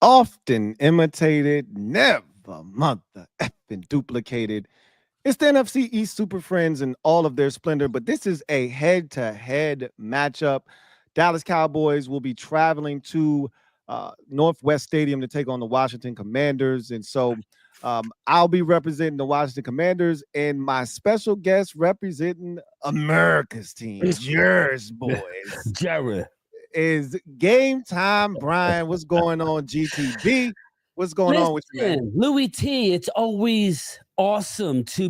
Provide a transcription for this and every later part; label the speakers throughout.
Speaker 1: often imitated, never mother effing duplicated. It's the NFC East Super Friends in all of their splendor, but this is a head-to-head matchup. Dallas Cowboys will be traveling to Northwest Stadium to take on the Washington Commanders, and so I'll be representing the Washington Commanders, and my special guest representing America's team, yours, boys,
Speaker 2: Jared,
Speaker 1: is Gametime Bryan. What's going on, GTB? What's going on with you, man?
Speaker 2: Louie T, it's always awesome to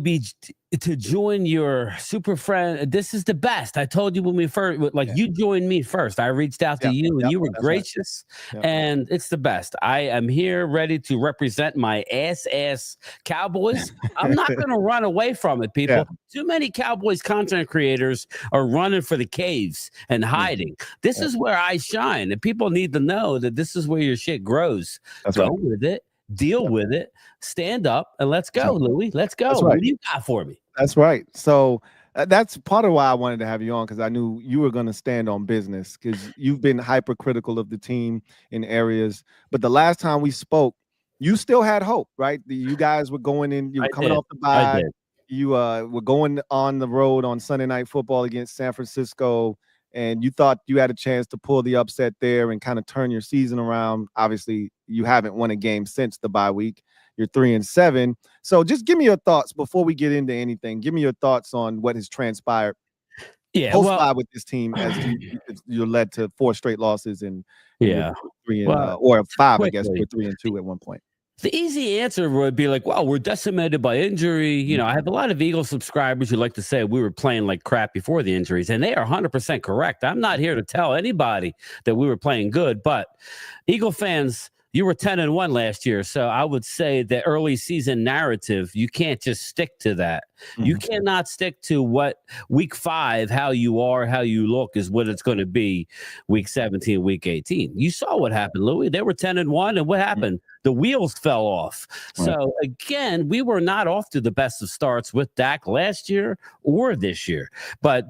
Speaker 2: join your super friend. This is the best. I told you when we first, you joined me first. I reached out to you and you were gracious, and it's the best. I am here ready to represent my ass Cowboys. I'm not going to run away from it, people. Too many Cowboys content creators are running for the caves and hiding. This is where I shine, and people need to know that this is where your shit grows. Go with it. Deal with it, stand up, and let's go, Louie. Let's go. What do you got for me?
Speaker 1: That's right. So that's part of why I wanted to have you on, because I knew you were going to stand on business, because you've been hypercritical of the team in areas. But the last time we spoke, you still had hope, right? You guys were going in, you were coming off the bye. You were going on the road on Sunday Night Football against San Francisco, and you thought you had a chance to pull the upset there and kind of turn your season around. Obviously, you haven't won a game since the bye week. You're 3-7. So just give me your thoughts before we get into anything. Give me your thoughts on what has transpired post-bye with this team, as you're led to 4 straight losses and 3 or 5, I guess, we're 3-2 at one point.
Speaker 2: The easy answer would be like, well, we're decimated by injury. You know, I have a lot of Eagles subscribers who like to say we were playing like crap before the injuries, and they are 100% correct. I'm not here to tell anybody that we were playing good, but Eagle fans, you were 10-1 last year. So I would say the early season narrative, you can't just stick to that. You cannot stick to what week 5, how you are, how you look is what it's going to be week 17, week 18. You saw what happened, Louie. They were 10-1, and what happened? The wheels fell off. So again, we were not off to the best of starts with Dak last year or this year. But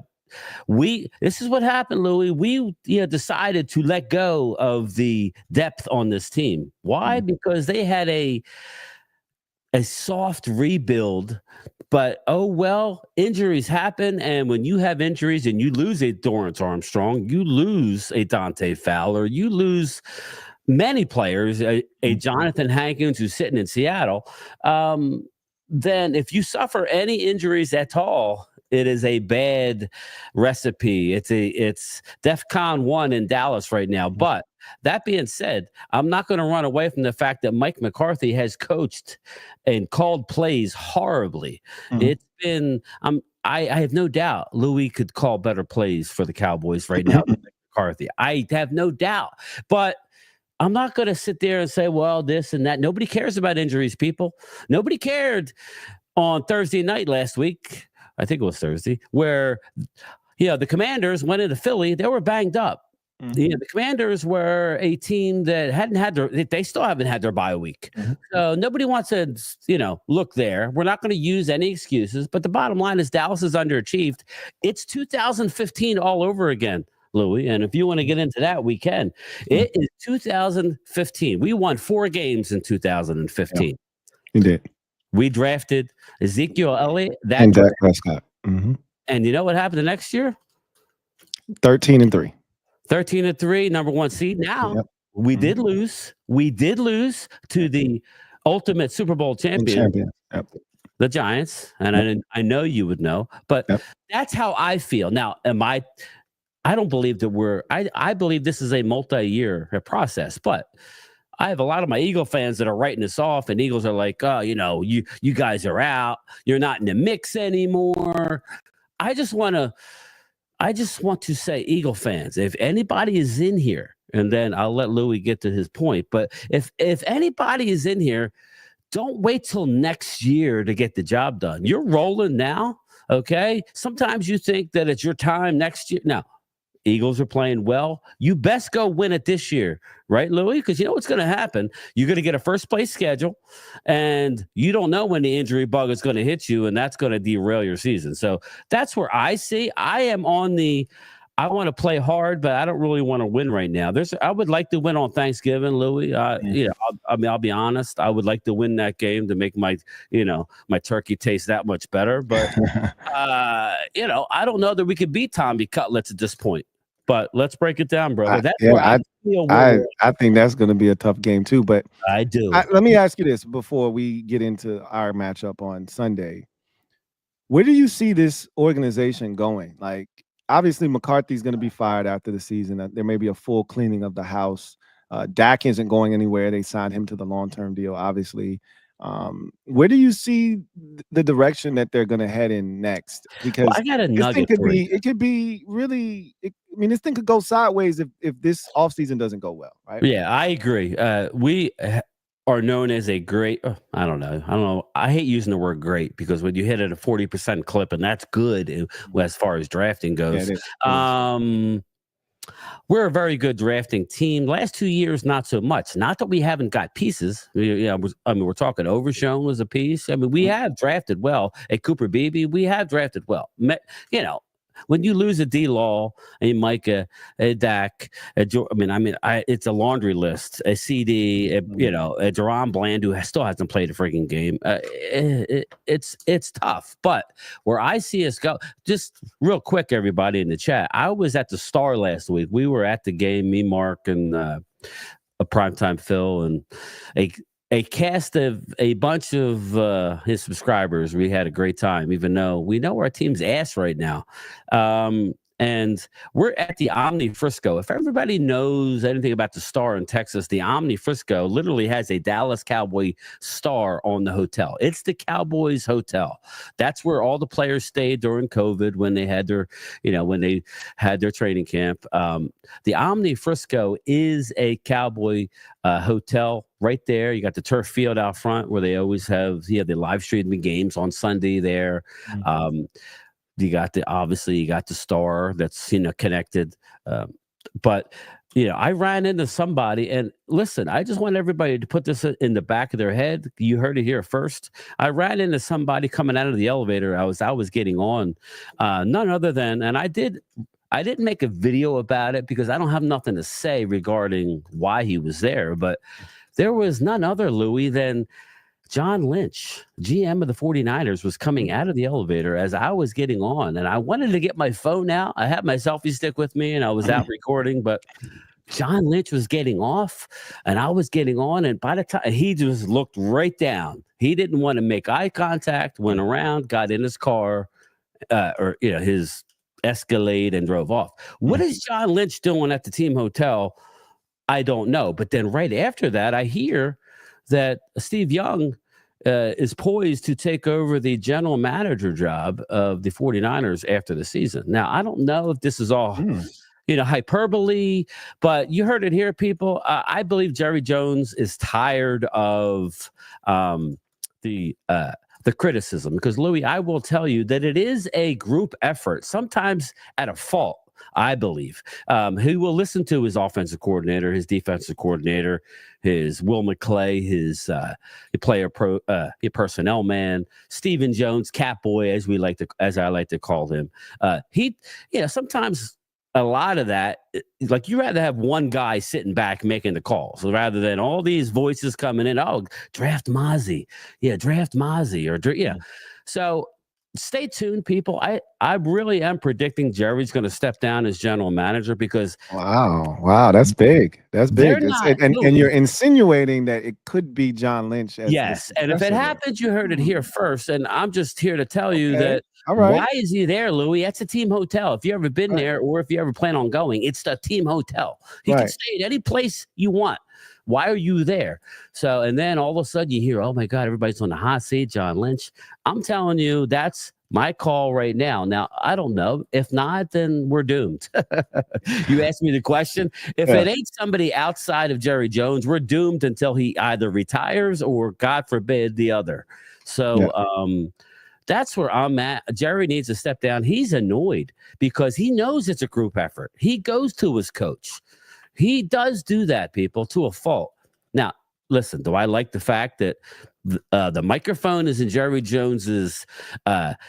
Speaker 2: this is what happened, Louie. We decided to let go of the depth on this team. Why? Because they had a soft rebuild. But injuries happen, and when you have injuries and you lose a Dorrance Armstrong, you lose a Dante Fowler, you lose many players, a Jonathan Hankins who's sitting in Seattle, then if you suffer any injuries at all, it is a bad recipe. It's DEFCON 1 in Dallas right now. But that being said, I'm not going to run away from the fact that Mike McCarthy has coached and called plays horribly. It's been I have no doubt Louie could call better plays for the Cowboys right now than McCarthy. I have no doubt. But I'm not going to sit there and say, well, this and that. Nobody cares about injuries, people. Nobody cared on Thursday night last week. I think it was Thursday, where the Commanders went into Philly. They were banged up. The Commanders were a team that they still haven't had their bye week. So nobody wants to, look there. We're not going to use any excuses. But the bottom line is Dallas is underachieved. It's 2015 all over again, Louie. And if you want to get into that, we can. It is 2015. We won 4 games in 2015.
Speaker 1: You did.
Speaker 2: We drafted Ezekiel Elliott
Speaker 1: and Dak Prescott.
Speaker 2: And you know what happened the next year?
Speaker 1: 13-3.
Speaker 2: 13-3, number 1 seed. Now we did lose. We did lose to the ultimate Super Bowl champion. The Giants. And I know you would know, but that's how I feel. Now, I don't believe that I believe this is a multi-year process, but I have a lot of my Eagle fans that are writing this off, and Eagles are like, oh, you guys are out. You're not in the mix anymore. I just want to say, Eagle fans, if anybody is in here, and then I'll let Louie get to his point, but if anybody is in here, don't wait till next year to get the job done. You're rolling now, okay? Sometimes you think that it's your time next year. Now, Eagles are playing well. You best go win it this year, right, Louie? Because you know what's going to happen. You're going to get a first-place schedule, and you don't know when the injury bug is going to hit you, and that's going to derail your season. So that's where I see. I am on the I want to play hard, but I don't really want to win right now. I would like to win on Thanksgiving, Louie. I'll be honest. I would like to win that game to make my turkey taste that much better. But I don't know that we could beat Tommy Cutlets at this point. But let's break it down, brother. That's where I feel
Speaker 1: I think that's going to be a tough game too. But
Speaker 2: I do.
Speaker 1: Let me ask you this before we get into our matchup on Sunday. Where do you see this organization going? Like, obviously, McCarthy's going to be fired after the season. There may be a full cleaning of the house. Dak isn't going anywhere. They signed him to the long-term deal, obviously. Where do you see the direction that they're going to head in next? Because
Speaker 2: I got a nugget for you.
Speaker 1: It could be really. This thing could go sideways if this offseason doesn't go well, right?
Speaker 2: Yeah, I agree. We are known as a great. I don't know. I hate using the word great because when you hit at a 40% clip, and that's good as far as drafting goes. We're a very good drafting team. Last 2 years, not so much. Not that we haven't got pieces. We're talking Overshown was a piece. We have drafted well. At Cooper Beebe, we have drafted well. When you lose a D-Law, a Micah, a Dak, it's a laundry list. A CD, a Deron Bland who still hasn't played a freaking game. It's tough. But where I see us go, just real quick, everybody in the chat. I was at the Star last week. We were at the game, me, Mark, and a Primetime Phil, and a cast of a bunch of his subscribers. We had a great time, even though we know our team's ass right now. And we're at the Omni Frisco. If everybody knows anything about the Star in Texas, the Omni Frisco literally has a Dallas Cowboy star on the hotel. It's the Cowboys hotel. That's where all the players stayed during COVID when they had their training camp. The Omni Frisco is a Cowboy hotel right there. You got the turf field out front where they always have the live streaming games on Sunday there. You got the Star that's connected. But I ran into somebody, and listen, I just want everybody to put this in the back of their head. You heard it here first. I ran into somebody coming out of the elevator. I was getting on, none other than, and I didn't make a video about it because I don't have nothing to say regarding why he was there, but there was none other, Louie, than John Lynch, GM of the 49ers, was coming out of the elevator as I was getting on, and I wanted to get my phone out. I had my selfie stick with me, and I was out recording, but John Lynch was getting off, and I was getting on, and by the time he just looked right down, he didn't want to make eye contact, went around, got in his car, his Escalade, and drove off. What is John Lynch doing at the team hotel? I don't know. But then right after that, I hear that Steve Young is poised to take over the general manager job of the 49ers after the season. Now, I don't know if this is all, hyperbole, but you heard it here, people. I believe Jerry Jones is tired of the criticism because, Louie, I will tell you that it is a group effort, sometimes at a fault. I believe he will listen to his offensive coordinator, his defensive coordinator, his Will McClay, his personnel man, Stephen Jones, Catboy, as I like to call him. Sometimes a lot of that, like you rather have one guy sitting back making the calls rather than all these voices coming in. Oh, draft Mozzie, draft Mozzie, So. Stay tuned, people. I really am predicting Jerry's going to step down as general manager because
Speaker 1: wow, that's big. That's big. And you're insinuating that it could be John Lynch.
Speaker 2: Yes, and if it happens, you heard it here first. And I'm just here to tell you that. Why is he there, Louie? That's a team hotel. If you ever been there, or if you ever plan on going, it's the team hotel. He can stay at any place you want. Why are you there? So, and then all of a sudden you hear, oh my God, everybody's on the hot seat, John Lynch. I'm telling you, that's my call right now. Now, I don't know. If not, then we're doomed. You asked me the question. If it ain't somebody outside of Jerry Jones, we're doomed until he either retires or, God forbid, the other. So that's where I'm at. Jerry needs to step down. He's annoyed because he knows it's a group effort. He goes to his coach. He does do that, people, to a fault. Now, listen, do I like the fact that The microphone is in Jerry Jones's.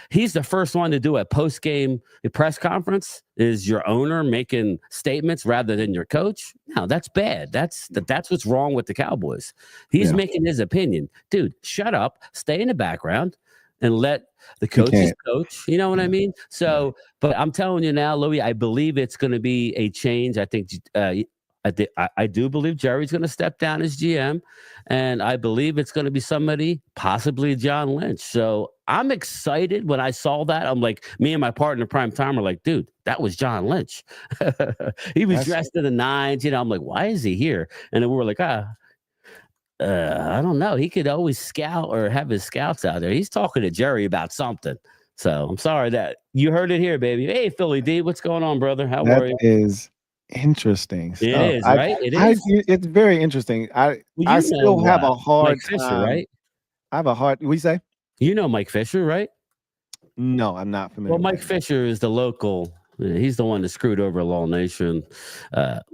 Speaker 2: He's the first one to do a post-game press conference. Is your owner making statements rather than your coach? No, that's bad. That's what's wrong with the Cowboys. He's making his opinion. Dude, shut up, stay in the background, and let the coaches coach. You know what I mean? So, but I'm telling you now, Louie, I believe it's going to be a change. I think I do believe Jerry's going to step down as GM, and I believe it's going to be somebody, possibly John Lynch. So I'm excited when I saw that. I'm like, me and my partner Prime Time are like, dude, that was John Lynch. He was dressed in the nines. You know, I'm like, why is he here? And then we were like, I don't know. He could always scout or have his scouts out there. He's talking to Jerry about something. So I'm sorry that you heard it here, baby. Hey, Philly D, what's going on, brother? How are you?
Speaker 1: That is interesting stuff.
Speaker 2: It is, right? It is.
Speaker 1: It's very interesting. I still have a hard
Speaker 2: Mike
Speaker 1: time.
Speaker 2: Fisher, right?
Speaker 1: I have a hard. We say?
Speaker 2: You know Mike Fisher, right?
Speaker 1: No, I'm not familiar.
Speaker 2: Well, Mike Fisher is the local. He's the one that screwed over Law Nation.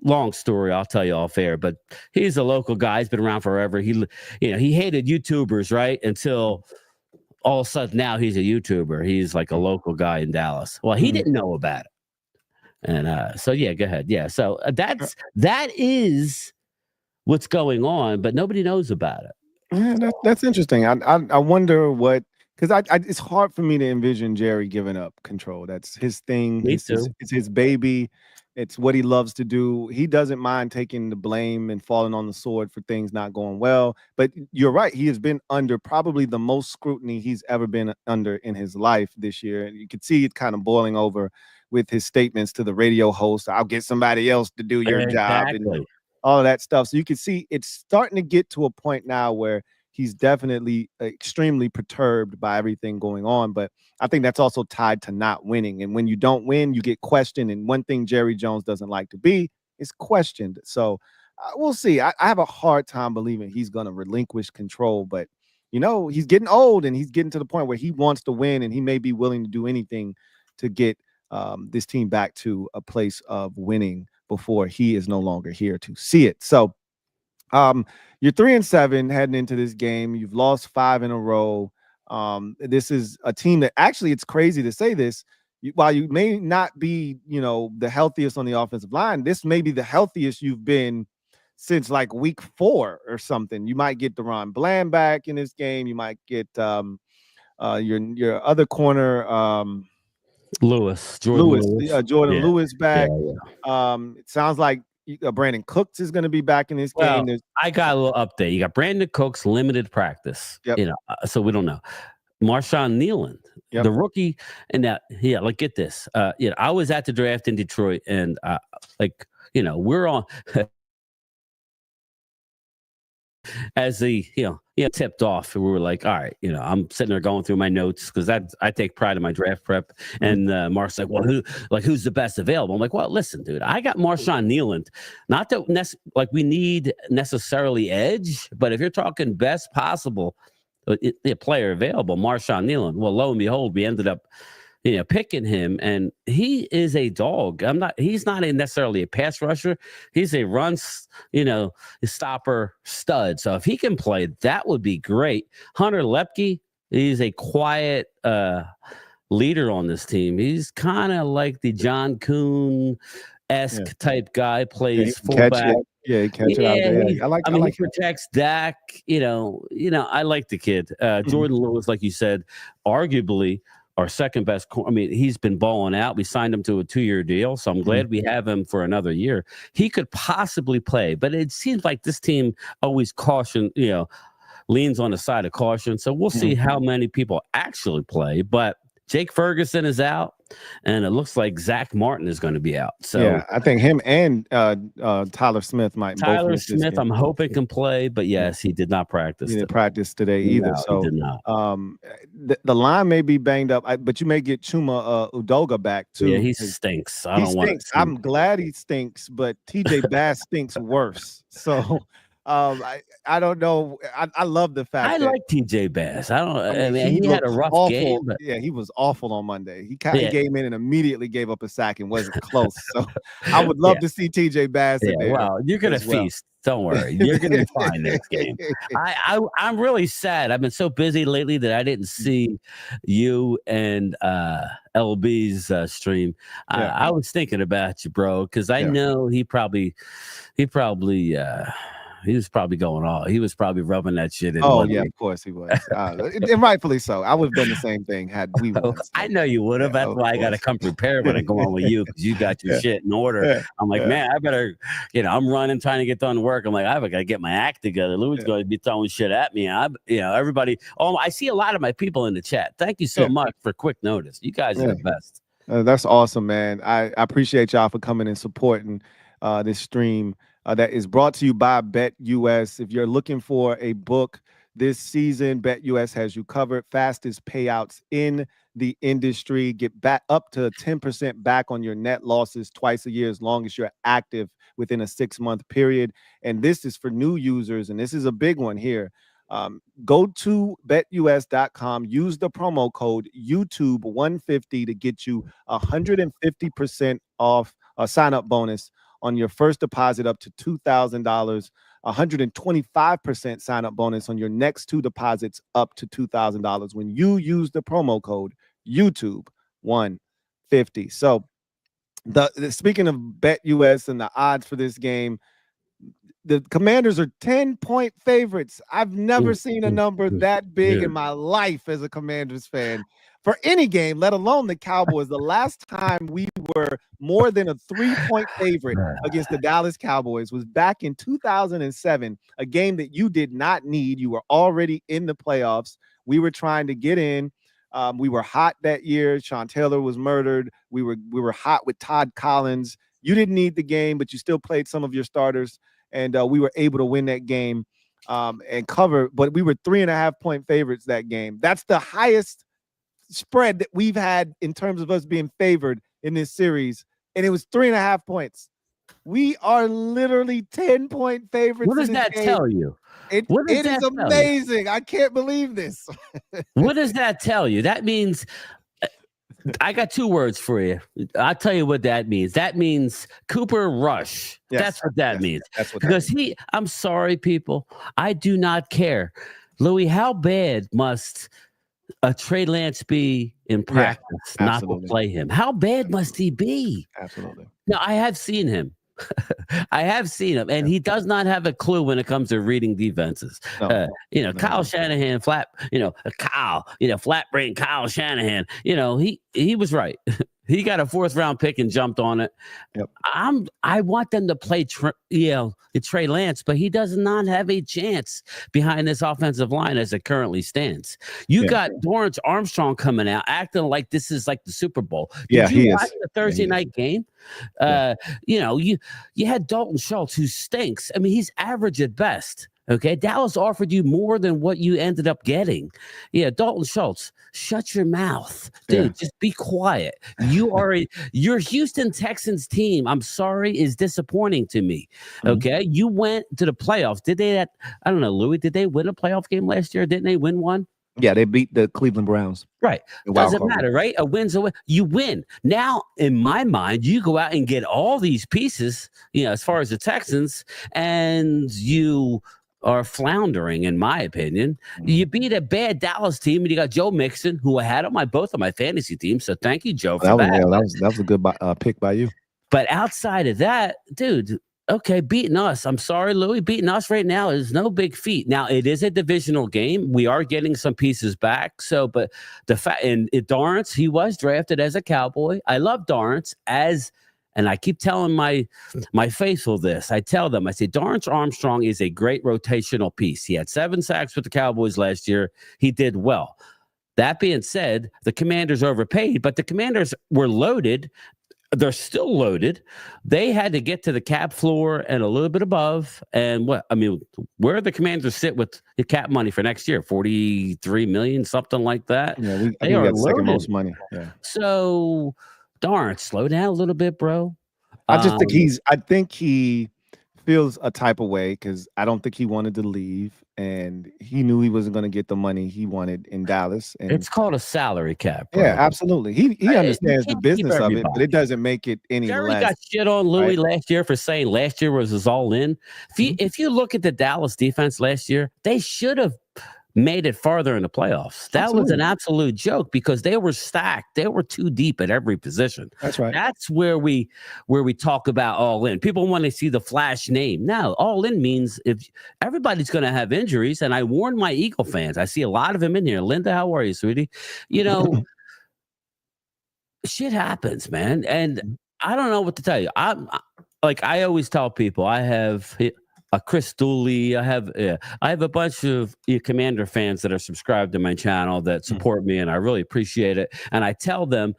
Speaker 2: Long story, I'll tell you off air, but he's a local guy. He's been around forever. He hated YouTubers, right? Until all of a sudden now he's a YouTuber. He's like a local guy in Dallas. Well, he didn't know about it. And so, yeah, go ahead. Yeah. So that is what's going on, but nobody knows about it.
Speaker 1: Yeah, that's interesting. I wonder what, because it's hard for me to envision Jerry giving up control. That's his thing.
Speaker 2: Me too.
Speaker 1: It's his baby. It's what he loves to do. He doesn't mind taking the blame and falling on the sword for things not going well. But you're right. He has been under probably the most scrutiny he's ever been under in his life this year. And you could see it kind of boiling over with his statements to the radio host. I'll get somebody else to do your job and all of that stuff. So you can see it's starting to get to a point now where he's definitely extremely perturbed by everything going on. But I think that's also tied to not winning. And when you don't win, you get questioned. And one thing Jerry Jones doesn't like to be is questioned. So we'll see. I have a hard time believing he's going to relinquish control. But, you know, he's getting old and he's getting to the point where he wants to win and he may be willing to do anything to get this team back to a place of winning before he is no longer here to see it. So you're 3-7 heading into this game. You've lost 5 in a row. This is a team that actually, it's crazy to say this, while you may not be, you know, the healthiest on the offensive line, this may be the healthiest you've been since like week 4 or something. You might get Deron Bland back in this game. You might get your other corner, Jordan Lewis back. It sounds like Brandon Cooks is going to be back in this game.
Speaker 2: I got a little update. You got Brandon Cooks limited practice. You know, so we don't know. Marshawn Nealand, the rookie, and like get this. I was at the draft in Detroit, and we're on. As the tipped off, we were like, all right, I'm sitting there going through my notes because I take pride in my draft prep. And Mark's like, well, who's the best available? I'm like, well, listen, dude, I got Marshawn Nealand. Not that we need necessarily edge, but if you're talking best possible player available, Marshawn Nealand. Well, lo and behold, we ended up picking him, and he is a dog. He's not necessarily a pass rusher. He's a run, stopper stud. So if he can play, that would be great. Hunter Lepke, he's a quiet leader on this team. He's kind of like the John Kuhn-esque type guy, plays fullback.
Speaker 1: He catch it out there.
Speaker 2: He protects Dak. I like the kid. Jordan Lewis, like you said, arguably our second best. He's been balling out. We signed him to a 2-year deal, so I'm glad we have him for another year. He could possibly play, but it seems like this team always leans on the side of caution. So we'll see how many people actually play. But Jake Ferguson is out, and it looks like Zach Martin is going to be out. So
Speaker 1: yeah, I think him and Tyler Smith might.
Speaker 2: Tyler Smith, I'm hoping can play, but yes, he did not practice.
Speaker 1: He didn't practice today either.
Speaker 2: No,
Speaker 1: so
Speaker 2: he did not.
Speaker 1: The line may be banged up, but you may get Chuma Udoga back too.
Speaker 2: Yeah, he stinks.
Speaker 1: He stinks. I'm glad he stinks, but TJ Bass stinks worse. So I don't know. I love the fact
Speaker 2: I
Speaker 1: that
Speaker 2: like TJ Bass.
Speaker 1: I
Speaker 2: I
Speaker 1: mean,
Speaker 2: mean,
Speaker 1: he
Speaker 2: he had a
Speaker 1: looked
Speaker 2: rough game,
Speaker 1: awful.
Speaker 2: but
Speaker 1: Yeah, he was awful on Monday. He
Speaker 2: yeah,
Speaker 1: came in and immediately gave up a sack and wasn't close. So I would
Speaker 2: yeah,
Speaker 1: love to see TJ Bass
Speaker 2: yeah.
Speaker 1: in there
Speaker 2: Well, you're gonna
Speaker 1: as well.
Speaker 2: feast. Don't worry, you're gonna be fine this game. I'm really sad. I've been so busy lately that I didn't see you and LB's stream.
Speaker 1: Yeah,
Speaker 2: I was thinking about you, bro, because I
Speaker 1: yeah.
Speaker 2: know he was probably going all. He was probably rubbing that shit in
Speaker 1: Oh
Speaker 2: one
Speaker 1: yeah,
Speaker 2: ear.
Speaker 1: of course he was, and rightfully so. I would have done the same thing had we won.
Speaker 2: I
Speaker 1: So
Speaker 2: know you would
Speaker 1: yeah,
Speaker 2: have. That's
Speaker 1: of
Speaker 2: why I got to
Speaker 1: course.
Speaker 2: come prepared when I go on with you because you got your
Speaker 1: Yeah,
Speaker 2: shit in order.
Speaker 1: yeah,
Speaker 2: I'm like,
Speaker 1: yeah,
Speaker 2: man, I better, I'm running, trying to get done work. I'm like, I got to get my act together. Louie's
Speaker 1: yeah,
Speaker 2: going to be throwing shit at me. Everybody. Oh, I see a lot of my people in the chat. Thank you so
Speaker 1: yeah,
Speaker 2: much for quick notice. You guys are
Speaker 1: yeah.
Speaker 2: the best.
Speaker 1: That's awesome, man. I appreciate y'all for coming and supporting this stream that is brought to you by BetUS. If you're looking for a book this season, BetUS has you covered. Fastest payouts in the industry. Get back up to 10% back on your net losses twice a year as long as you're active within a 6-month period. And this is for new users, and this is a big one here. Go to betus.com, use the promo code YouTube150 to get you 150% off a sign-up bonus on your first deposit up to $2,000, 125% sign-up bonus on your next 2 deposits up to $2,000 when you use the promo code YouTube150. So speaking of BetUS and the odds for this game, the Commanders are 10-point favorites. I've never seen a number that big in my life as a Commanders fan for any game, let alone the Cowboys. The last time we were more than a 3-point favorite against the Dallas Cowboys was back in 2007, a game that you did not need. You were already in the playoffs. We were trying to get in. We were hot that year. Sean Taylor was murdered. We were hot with Todd Collins. You didn't need the game, but you still played some of your starters. And we were able to win that game and cover. But we were 3.5-point favorites that game. That's the highest spread that we've had in terms of us being favored in this series. And it was 3.5 points. We are literally 10-point favorites.
Speaker 2: What does that tell you?
Speaker 1: It is amazing. I can't believe this.
Speaker 2: What does that tell you? That means I got 2 words for you. I'll tell you what that means. That means Cooper Rush.
Speaker 1: Yes,
Speaker 2: that's what that means.
Speaker 1: That's what
Speaker 2: because I'm sorry, people. I do not care. Louie, how bad must a Trey Lance be in practice not to play him? How bad must he be?
Speaker 1: Absolutely.
Speaker 2: Now, I have seen him. And he does not have a clue when it comes to reading defenses. Kyle Shanahan, flat brain Kyle Shanahan. He was right. He got a 4th-round pick and jumped on it.
Speaker 1: Yep.
Speaker 2: I want them to play Trey Lance, but he does not have a chance behind this offensive line as it currently stands. You got Dorrance Armstrong coming out acting like this is like the Super Bowl. Did you watch the Thursday night game? You had Dalton Schultz, who stinks. I mean, he's average at best. Okay, Dallas offered you more than what you ended up getting. Yeah, Dalton Schultz, shut your mouth, dude. Just be quiet. Your Houston Texans team, I'm sorry, is disappointing to me. Okay, you went to the playoffs. Did they? I don't know, Louie. Did they win a playoff game last year? Didn't they win one?
Speaker 1: Yeah, they beat the Cleveland Browns.
Speaker 2: Right. Doesn't matter, right? A win's a win. You win. Now, in my mind, you go out and get all these pieces, as far as the Texans, and you are floundering, in my opinion. You beat a bad Dallas team, and you got Joe Mixon, who I had on both of my fantasy teams. So thank you, Joe, for that.
Speaker 1: That was a good pick by you.
Speaker 2: But outside of that, dude, okay, beating us. I'm sorry, Louie. Beating us right now is no big feat. Now, it is a divisional game. We are getting some pieces back. So, but the fact, and Dorrance, he was drafted as a Cowboy. I love Dorrance and I keep telling my faithful this. I tell them, I say, Dorrance Armstrong is a great rotational piece. He had 7 sacks with the Cowboys last year. He did well. That being said, the Commanders overpaid, but the Commanders were loaded. They're still loaded. They had to get to the cap floor and a little bit above. And where the Commanders sit with the cap money for next year? $43 million, something like that.
Speaker 1: Yeah,
Speaker 2: they are
Speaker 1: loaded. Second most money. Yeah.
Speaker 2: So, darn, slow down a little bit, bro.
Speaker 1: I think he feels a type of way because I don't think he wanted to leave, and he knew he wasn't going to get the money he wanted in Dallas. And
Speaker 2: It's called a salary cap,
Speaker 1: yeah,
Speaker 2: bro.
Speaker 1: absolutely, he
Speaker 2: You
Speaker 1: understands the
Speaker 2: can't keep
Speaker 1: business of it, but it
Speaker 2: everybody.
Speaker 1: doesn't make it any
Speaker 2: Jerry
Speaker 1: less.
Speaker 2: got shit on
Speaker 1: Right?
Speaker 2: Louie last year for saying last year was his all in. If you look at the Dallas defense last year, they should have made it farther in the playoffs. That was an
Speaker 1: Absolutely.
Speaker 2: absolute joke because they were stacked. They were too deep at every position.
Speaker 1: That's right.
Speaker 2: That's where we talk about all in. People want to see the flash name. No, all in means if everybody's going to have injuries. And I warn my Eagle fans. I see a lot of them in here. Linda, how are you, sweetie? You know, shit happens, man. And I don't know what to tell you. I always tell people I have a Chris Dooley. I have a bunch of Commander fans that are subscribed to my channel that support me, and I really appreciate it. And I tell them,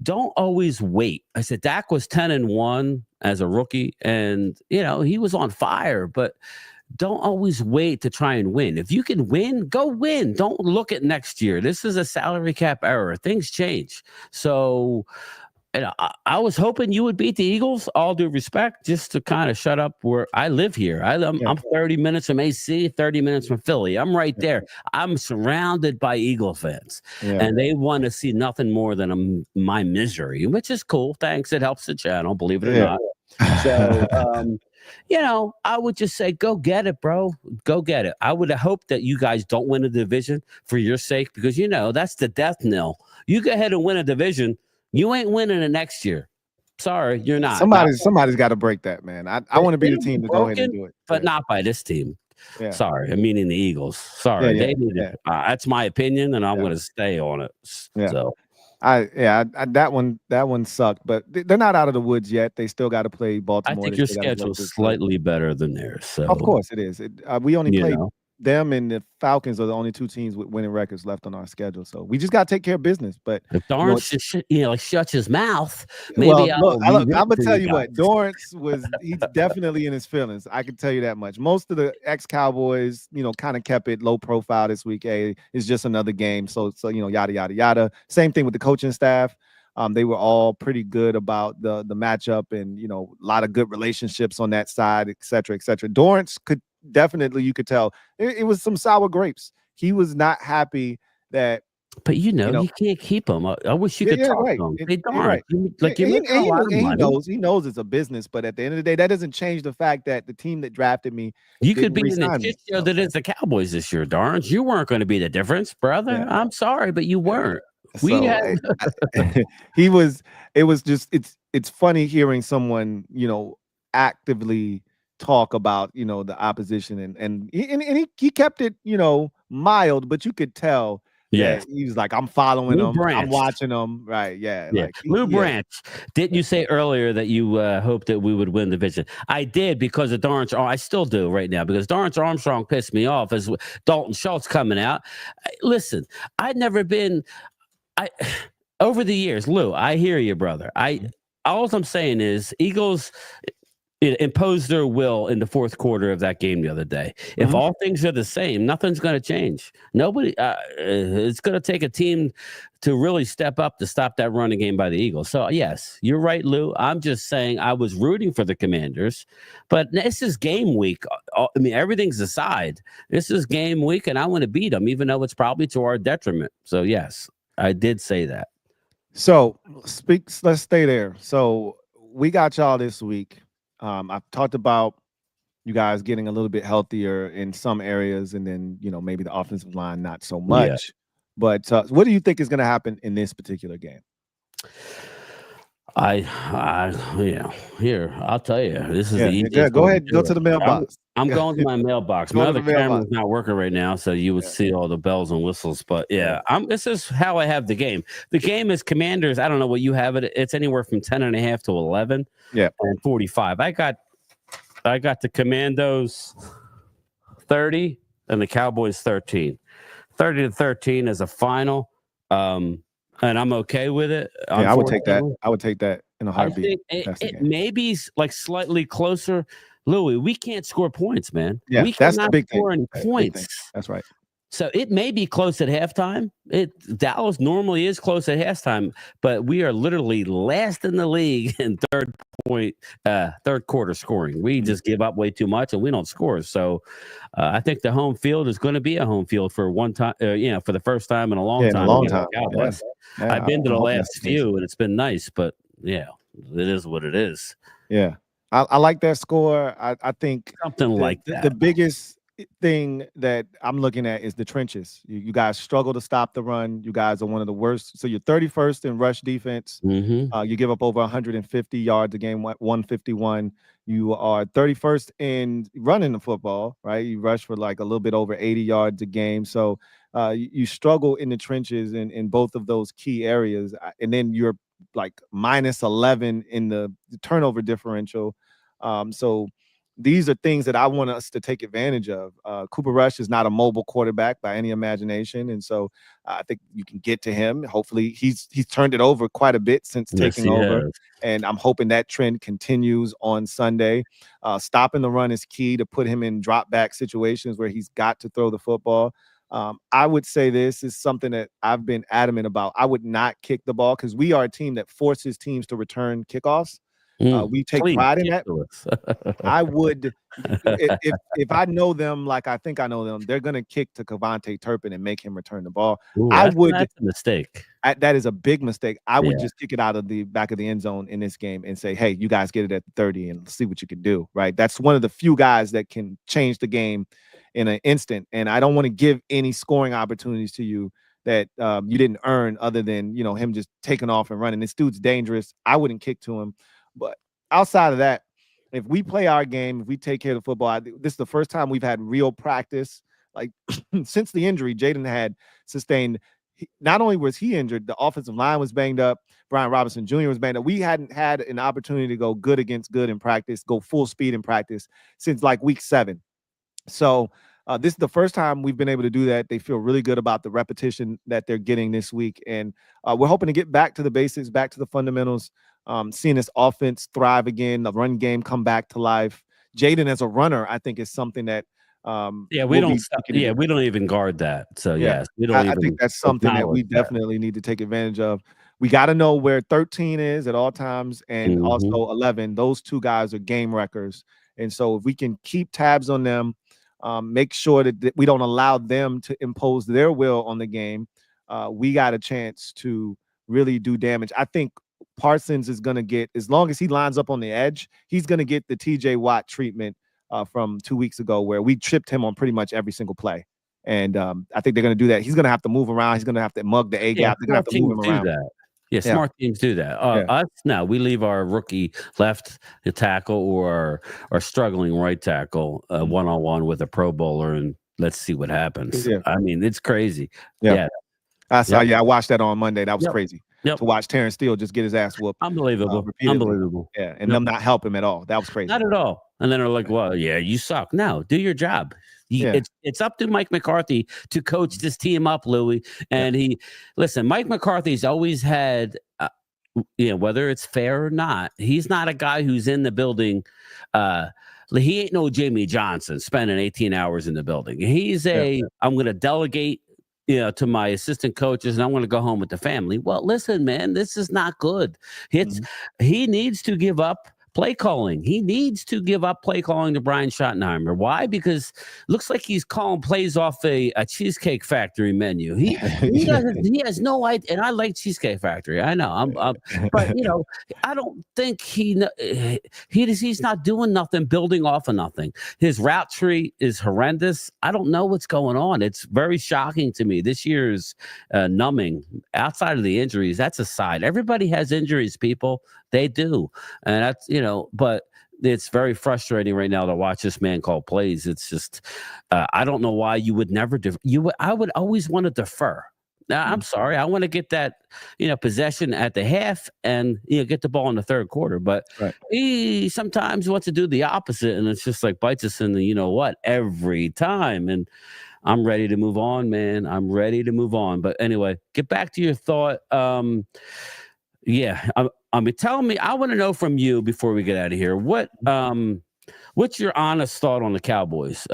Speaker 2: don't always wait. I said Dak was 10-1 as a rookie, and he was on fire, but don't always wait to try and win. If you can win, go win. Don't look at next year. This is a salary cap era. Things change. So I was hoping you would beat the Eagles, all due respect, just to kind of shut up where I live here. I'm 30 minutes from AC, 30 minutes from Philly. I'm right there. I'm surrounded by Eagle fans, and they want to see nothing more than my misery, which is cool. Thanks. It helps the channel, believe it or not. So, I would just say, go get it, bro. Go get it. I would hope that you guys don't win a division for your sake, because, that's the death knell. You go ahead and win a division. You ain't winning it next year. Sorry, you're not.
Speaker 1: Somebody's got to break that, man. I want to be the team to go ahead and do it.
Speaker 2: But not by this team. Yeah. Sorry. I'm meaning the Eagles. Sorry. They need it. That's my opinion, and I'm going to stay on it.
Speaker 1: Yeah.
Speaker 2: So.
Speaker 1: That one sucked, but they're not out of the woods yet. They still got to play Baltimore.
Speaker 2: I think your schedule is slightly better than theirs. So
Speaker 1: of course it is. We only played them, and the Falcons are the only two teams with winning records left on our schedule. So we just got to take care of business. But
Speaker 2: if Dorrance shuts his mouth, maybe
Speaker 1: I'm gonna tell you what, Dorrance he's definitely in his feelings. I can tell you that much. Most of the ex-Cowboys, kind of kept it low profile this week. Hey, it's just another game. So yada yada yada. Same thing with the coaching staff. They were all pretty good about the matchup, and a lot of good relationships on that side, et cetera, et cetera. Dorrance could definitely, you could tell it was some sour grapes. He was not happy that.
Speaker 2: But you can't keep them. I wish you could talk to them. They don't.
Speaker 1: Right.
Speaker 2: He
Speaker 1: knows it's a business, but at the end of the day, that doesn't change the fact that the team that drafted me.
Speaker 2: You could be in the shit show that is the Cowboys this year, Dorrance. You weren't going to be the difference, brother. Yeah. I'm sorry, but you weren't.
Speaker 1: It was just it's funny hearing someone actively talk about the opposition, and he kept it mild, but you could tell he was like, I'm following them, I'm watching them, right? Like
Speaker 2: Lou Branch. Didn't you say earlier that you hoped that we would win the division? I did, because of Dorrance. I still do right now, because Dorrance Armstrong pissed me off as Dalton Schultz coming out. Listen, I'd never been. Over the years, Lou, I hear you, brother. All I'm saying is Eagles imposed their will in the fourth quarter of that game the other day. If all things are the same, nothing's going to change. Nobody. It's going to take a team to really step up to stop that running game by the Eagles. So yes, you're right, Lou. I'm just saying I was rooting for the Commanders, but this is game week. I mean, everything's aside. This is game week, and I want to beat them, even though it's probably to our detriment. So yes, I did say that.
Speaker 1: So let's stay there. So we got y'all this week. I've talked about you guys getting a little bit healthier in some areas, and then maybe the offensive line not so much. Yeah. But what do you think is going to happen in this particular game?
Speaker 2: Here, I'll tell you. This is the easiest.
Speaker 1: Go ahead, go to the mailbox.
Speaker 2: I'm going to my mailbox. My other camera's not working right now, so you would see all the bells and whistles. But this is how I have the game. The game is Commanders. I don't know what you have it. It's anywhere from 10.5 to 11.
Speaker 1: Yeah,
Speaker 2: and 45. I got the Commandos 30 and the Cowboys 13. 30-13 as a final. And I'm okay with it.
Speaker 1: Yeah, I would take that. I would take that in a heartbeat.
Speaker 2: I think it may be like slightly closer. Louie, we can't score points, man.
Speaker 1: Yeah,
Speaker 2: we
Speaker 1: that's the big
Speaker 2: thing. Any points.
Speaker 1: That's right.
Speaker 2: So it may be close at halftime. Dallas normally is close at halftime, but we are literally last in the league in third quarter scoring. We just give up way too much and we don't score. So I think the home field is going to be a home field for one time, for the first time in a long time.
Speaker 1: In a long time.
Speaker 2: Cowboys.
Speaker 1: Yeah,
Speaker 2: I've been to the
Speaker 1: I'm hoping
Speaker 2: last
Speaker 1: that's the case.
Speaker 2: few and it's been nice, but yeah, it is what it is.
Speaker 1: Yeah. I like that score. I think
Speaker 2: Something like
Speaker 1: the
Speaker 2: that.
Speaker 1: biggest thing that I'm looking at is the trenches. You guys struggle to stop the run. You guys are one of the worst. So you're 31st in rush defense. You give up over 150 yards a game, 151. You are 31st in running the football, right? You rush for like a little bit over 80 yards a game. So you struggle in the trenches in both of those key areas. And then you're like minus 11 in the turnover differential. So these are things that I want us to take advantage of. Cooper Rush is not a mobile quarterback by any imagination, and so I think you can get to him. Hopefully, he's turned it over quite a bit since taking over, and I'm hoping that trend continues on Sunday. Stopping the run is key to put him in drop back situations where he's got to throw the football. I would say this is something that I've been adamant about. I would not kick the ball because we are a team that forces teams to return kickoffs. We take pride in that. I would, if I know them like I think I know them, they're gonna kick to Kevontae Turpin and make him return the ball.
Speaker 2: Ooh, that's a mistake.
Speaker 1: That is a big mistake. I would just kick it out of the back of the end zone in this game and say, hey, you guys get it at the 30 and see what you can do. Right. That's one of the few guys that can change the game in an instant. And I don't want to give any scoring opportunities to you that you didn't earn other than, him just taking off and running. This dude's dangerous. I wouldn't kick to him. But outside of that, if we play our game, if we take care of the football, this is the first time we've had real practice. Like since the injury, Jaden had sustained. Not only was he injured, the offensive line was banged up. Brian Robinson Jr. was banged up. We hadn't had an opportunity to go good against good in practice, go full speed in practice since like week 7. So this is the first time we've been able to do that. They feel really good about the repetition that they're getting this week. And we're hoping to get back to the basics, back to the fundamentals. Seeing this offense thrive again, the run game come back to life. Jaden as a runner, I think, is something that
Speaker 2: we don't even guard that. So yes, we don't. I
Speaker 1: think that's something that we definitely need to take advantage of. We got to know where 13 is at all times, and also 11. Those two guys are game wreckers, and so if we can keep tabs on them, make sure that we don't allow them to impose their will on the game, we got a chance to really do damage. I think Parsons is going to get, as long as he lines up on the edge, he's going to get the TJ Watt treatment from 2 weeks ago where we tripped him on pretty much every single play. And I think they're going to do that. He's going to have to move around. He's going to have to mug the A gap. They're going to have to move him around.
Speaker 2: Yeah, smart teams do that. Us, no, we leave our rookie left tackle or struggling right tackle one-on-one with a Pro Bowler, and let's see what happens. Yeah. I mean, it's crazy. Yeah.
Speaker 1: I saw. I watched that on Monday. That was crazy. To watch Terrence Steele just get his ass whooped.
Speaker 2: Unbelievable. Unbelievable.
Speaker 1: Yeah, and them not help him at all. That was crazy.
Speaker 2: Not at all. And then they're like, well, yeah, you suck. No, do your job. It's up to Mike McCarthy to coach this team up, Louie. And Mike McCarthy's always had, whether it's fair or not, he's not a guy who's in the building. He ain't no Jimmy Johnson spending 18 hours in the building. He's I'm going to delegate to my assistant coaches, and I want to go home with the family. Well, listen, man, this is not good. He needs to give up play calling. He needs to give up play calling to Brian Schottenheimer. Why? Because looks like he's calling plays off a Cheesecake Factory menu. He has no idea. And I like Cheesecake Factory. I know. But I don't think he's not doing nothing, building off of nothing. His route tree is horrendous. I don't know what's going on. It's very shocking to me. This year's numbing. Outside of the injuries, that's aside. Everybody has injuries, people. They do. And that's, but it's very frustrating right now to watch this man call plays. It's just, I don't know why you would never, I would always want to defer. Now, I'm sorry. I want to get that, possession at the half and, get the ball in the third quarter. But he sometimes wants to do the opposite. And it's just like bites us in the, every time. And I'm ready to move on, man. I'm ready to move on. But anyway, get back to your thought. Tell me, I want to know from you before we get out of here, what's your honest thought on the Cowboys?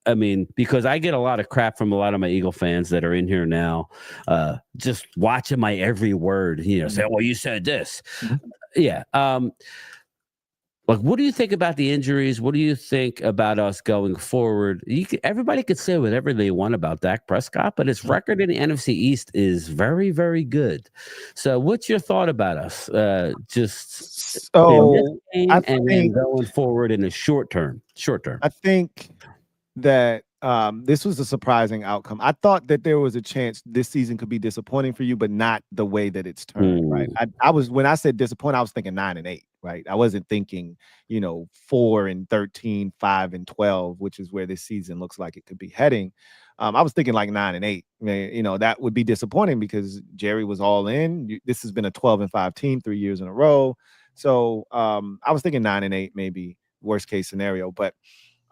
Speaker 2: I mean, because I get a lot of crap from a lot of my Eagle fans that are in here now, just watching my every word, say, well, you said this. Yeah. Like, what do you think about the injuries? What do you think about us going forward? Everybody could say whatever they want about Dak Prescott, but his record in the NFC East is very, very good. So what's your thought about us? Just in this game and then going forward in the short term.
Speaker 1: I think that this was a surprising outcome. I thought that there was a chance this season could be disappointing for you, but not the way that it's turned, right? I was, when I said disappointed, I was thinking 9-8, right? I wasn't thinking, 4-13, 5-12, which is where this season looks like it could be heading. I was thinking like 9-8. That would be disappointing because Jerry was all in. This has been a 12-5 team 3 years in a row. So I was thinking 9-8, maybe worst case scenario, but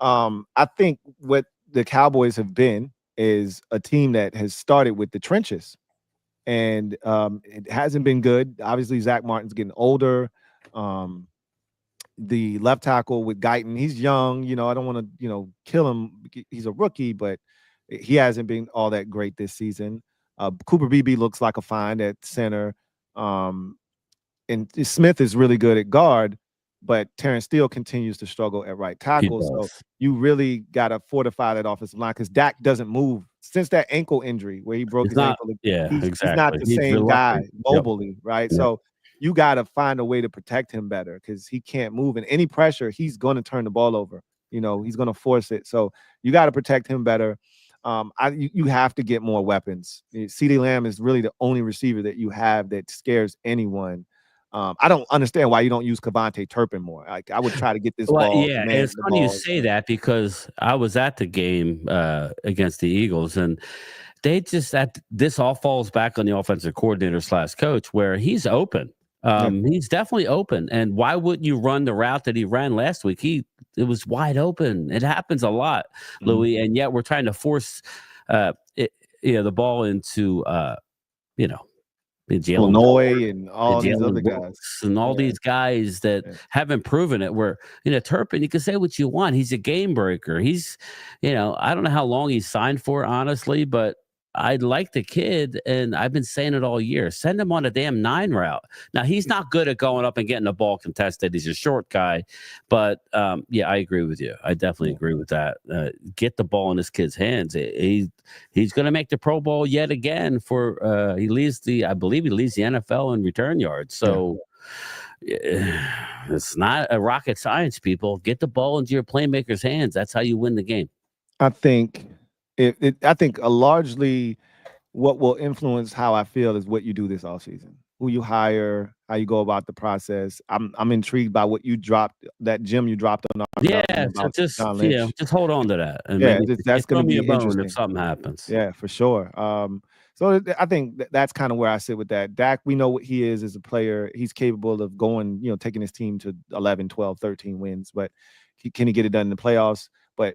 Speaker 1: I think what the Cowboys have been is a team that has started with the trenches, and it hasn't been good. Obviously, Zach Martin's getting older. The left tackle with Guyton, he's young. I don't want to, kill him. He's a rookie, but he hasn't been all that great this season. Cooper Beebe looks like a find at center. And Smith is really good at guard. But Terrence Steele continues to struggle at right tackle. So you really got to fortify that offensive line because Dak doesn't move since that ankle injury where he broke his ankle.
Speaker 2: Exactly.
Speaker 1: He's not the same guy mobilely, right? Yep. So you got to find a way to protect him better because he can't move. And any pressure, he's going to turn the ball over. He's going to force it. So you got to protect him better. You have to get more weapons. CeeDee Lamb is really the only receiver that you have that scares anyone. I don't understand why you don't use Kevontae Turpin more. Like I would try to get this ball.
Speaker 2: Yeah, it's funny you say that because I was at the game against the Eagles, and they just this all falls back on the offensive coordinator / coach, where he's open. He's definitely open. And why wouldn't you run the route that he ran last week? It was wide open. It happens a lot, Louie, and yet we're trying to force the ball into
Speaker 1: Illinois and all these other guys
Speaker 2: and all these guys that haven't proven it. Where Turpin, you can say what you want, he's a game breaker. He's I don't know how long he's signed for, honestly, but I like the kid, and I've been saying it all year. Send him on a damn 9 route. Now he's not good at going up and getting the ball contested. He's a short guy, but I agree with you. I definitely agree with that. Get the ball in this kid's hands. He's going to make the Pro Bowl yet again. I believe he leads the NFL in return yards. So it's not a rocket science. People, get the ball into your playmakers' hands. That's how you win the game.
Speaker 1: I think. I think largely what will influence how I feel is what you do this offseason, who you hire, how you go about the process. I'm intrigued by what you dropped, that gem you dropped on.
Speaker 2: Just hold on to that. And
Speaker 1: that's going to be
Speaker 2: interesting if something happens.
Speaker 1: Yeah, for sure. So I think that's kind of where I sit with that. Dak, we know what he is as a player. He's capable of going, taking his team to 11, 12, 13 wins, but can he get it done in the playoffs? But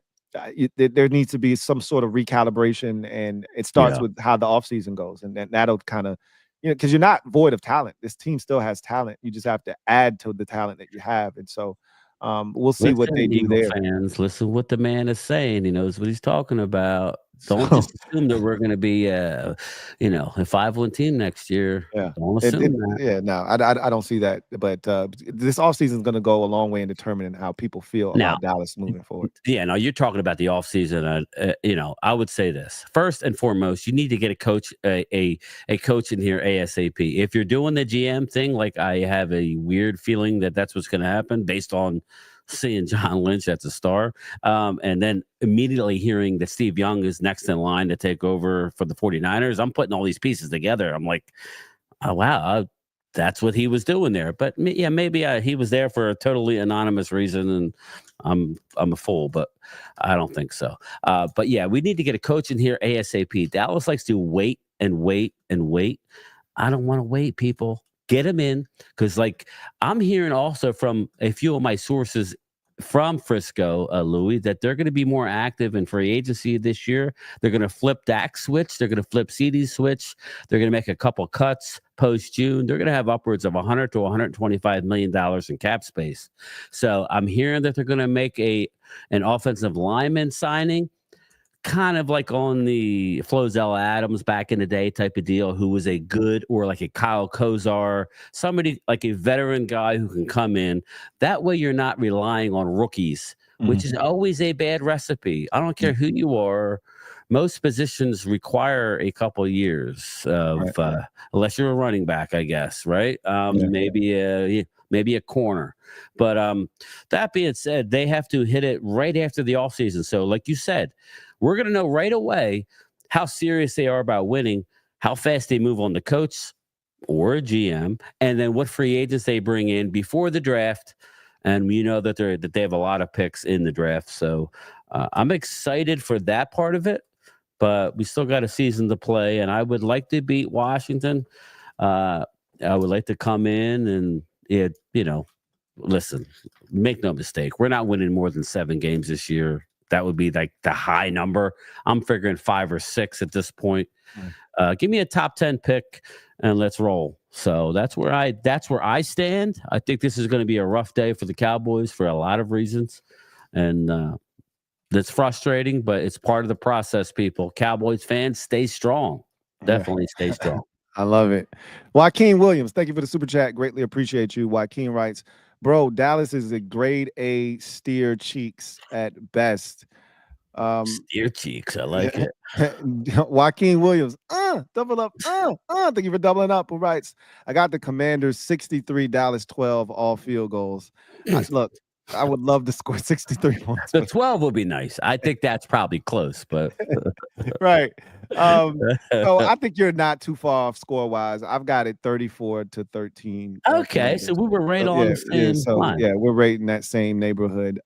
Speaker 1: there needs to be some sort of recalibration, and it starts with how the offseason goes, and that'll kind of, because you're not void of talent. This team still has talent. You just have to add to the talent that you have, and so we'll see what they do there.
Speaker 2: Fans, listen what the man is saying. He knows what he's talking about. Don't just assume that we're going to be, a 5-1 team next year.
Speaker 1: Yeah,
Speaker 2: don't assume that.
Speaker 1: Yeah, no, I don't see that. But this offseason is going to go a long way in determining how people feel about Dallas moving forward.
Speaker 2: Yeah, no, you're talking about the offseason. I would say this first and foremost: you need to get a coach, a coach in here ASAP. If you're doing the GM thing, like I have a weird feeling that that's what's going to happen based on seeing John Lynch as a star, and then immediately hearing that Steve Young is next in line to take over for the 49ers. I'm putting all these pieces together. I'm like, oh, wow, that's what he was doing there. But maybe he was there for a totally anonymous reason, and I'm a fool, but I don't think so. But yeah, we need to get a coach in here ASAP. Dallas likes to wait and wait and wait. I don't want to wait, people. Get him in, because I'm hearing also from a few of my sources from Frisco, Louie, that they're going to be more active in free agency this year. They're going to flip Dak switch. They're going to flip CD switch. They're going to make a couple cuts post-June. They're going to have upwards of $100 to $125 million in cap space. So I'm hearing that they're going to make an offensive lineman signing. kind of like on the Flozell Adams back in the day type of deal, who was a good, or like a Kyle Kozar, somebody like a veteran guy who can come in. That way you're not relying on rookies, which is always a bad recipe. I don't care who you are. Most positions require a couple years of, unless you're a running back, I guess, right? Maybe a corner. But that being said, they have to hit it right after the offseason. So like you said, we're going to know right away how serious they are about winning, how fast they move on the coach or a GM, and then what free agents they bring in before the draft. And we know that they have a lot of picks in the draft. So I'm excited for that part of it, but we still got a season to play. And I would like to beat Washington. I would like to come in and, listen, make no mistake. We're not winning more than 7 games this year. That would be like the high number. I'm figuring 5 or 6 at this point. Give me a top 10 pick and let's roll. So that's where I stand. I think this is going to be a rough day for the Cowboys for a lot of reasons. And that's frustrating, but it's part of the process, people. Cowboys fans, stay strong. Definitely stay strong.
Speaker 1: I love it. Joaquin Williams, thank you for the super chat. Greatly appreciate you. Joaquin writes, bro, Dallas is a grade A steer cheeks at best.
Speaker 2: Steer cheeks, I like it.
Speaker 1: Joaquin Williams, double up, thank you for doubling up. Who writes, I got the Commanders 63, Dallas 12, all field goals. Look, I would love to score 63 points.
Speaker 2: The 12 would be nice. I think that's probably close, but
Speaker 1: right. So I think you're not too far off score wise. I've got it 34-13.
Speaker 2: Okay, so we were right on the same line.
Speaker 1: Yeah, we're right in that same neighborhood.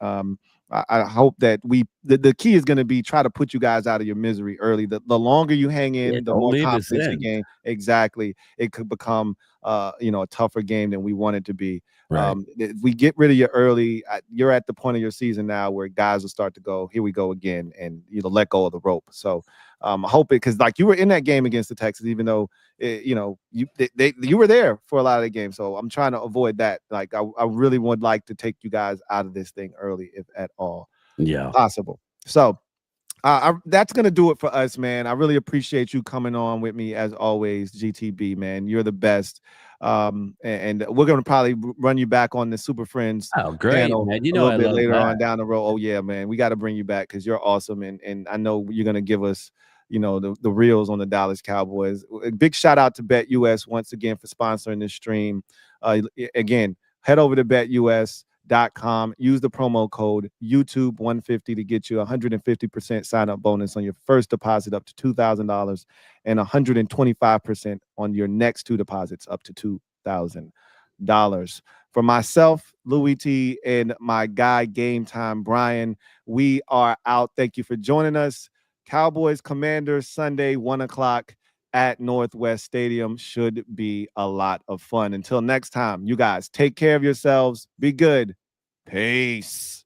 Speaker 1: I hope that the key is going to be try to put you guys out of your misery early. The longer you hang in, the more confidence you gain. Exactly. It could become a tougher game than we want it to be.
Speaker 2: Right.
Speaker 1: If we get rid of you early, you're at the point of your season now where guys will start to go, here we go again, and let go of the rope. So I hope it, because like you were in that game against the Texans, even though you were there for a lot of the game. So I'm trying to avoid that. Like I really would like to take you guys out of this thing early, if at all possible. So that's gonna do it for us, man. I really appreciate you coming on with me as always, GTB, man. You're the best. And we're gonna probably run you back on the Super Friends channel
Speaker 2: man.
Speaker 1: a little bit later on down the road. Oh yeah, man, we got to bring you back because you're awesome, and I know you're gonna give us the reels on the Dallas Cowboys. A big shout out to BetUS once again for sponsoring this stream. Again, head over to BetUS.com. Use the promo code YouTube150 to get you a 150% sign-up bonus on your first deposit up to $2,000 and 125% on your next 2 deposits up to $2,000. For myself, Louie T, and my guy Gametime Bryan, we are out. Thank you for joining us. Cowboys Commanders Sunday 1:00 at Northwest Stadium should be a lot of fun. Until next time, you guys take care of yourselves. Be good. Peace.